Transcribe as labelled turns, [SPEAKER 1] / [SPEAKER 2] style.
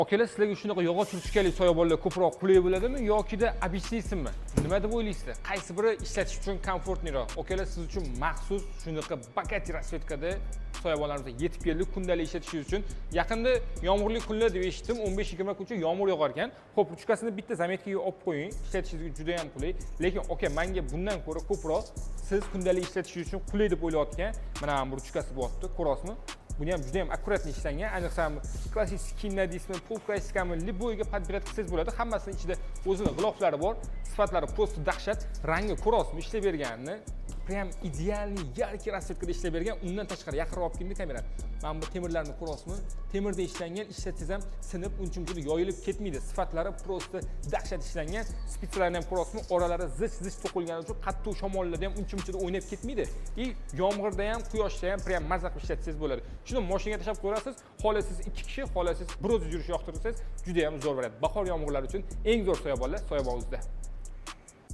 [SPEAKER 1] Akalar, sizlarga shunaqa yog'och ruchkali soyabonlar ko'proq qulay bo'ladimi yokida объяснисizmi? Nima deb o'ylaysizlar? Qaysi biri ishlatish uchun komfortliroq? Akalar, siz uchun maxsus shunaqa bakati rasvetkada soyabonlarimizga yetib keldik kundalik ishlatishingiz uchun. Yaqinda yomg'irli kunlar deb eshitdim, 15-20 kuncha yomg'ir yog'ar ekan. Xo'p, ruchkasini bitta zametkaga olib qo'ying, ishlatishingizga juda ham qulay. Lekin aka, menga bundan ko'ra ko'proq siz kundalik ishlatishingiz uchun qulay deb o'ylayotgan mana bu ruchkasi bo'pti, ko'rasizmi? Buni ham juda ham akkuratli ishlangan. Ayniqsa klassik deysizmi, pol klassikami, liboyga podbirat qilsangiz bo'ladi. Hammasini ichida o'zining g'iloflari bor. Sifatlari просто dahshat. Rangi ko'rasizmi ishlab berganini? Prям idealniy yarki rasvetkada ishlab bergan. Undan tashqari yaqinroq olib keldim kamerani. Mana bu temirlarni ko'rasizmi? Temirda ishlangan, ishlatsangiz ham sinib, unchuncha yoyilib ketmaydi. Sifatlari просто dahshat ishlangan. Spitsalarni ham ko'rasizmi? Oralari zich to'qilgani uchun qattiq shamollarda ham unchuncha o'ynab ketmaydi. Yomg'irda ham, quyoshda ham prям mazza qilib ishlatsangiz bo'ladi. Shuni mashinaga tashlab qo'yasiz, xohlasangiz 2 kishi, xohlasangiz bir o'zingiz yurish yoqtirsangiz juda ham zo'r bo'ladi. Bahor yomg'irlari uchun eng zo'r soyabonlar Soyabon.uz'da.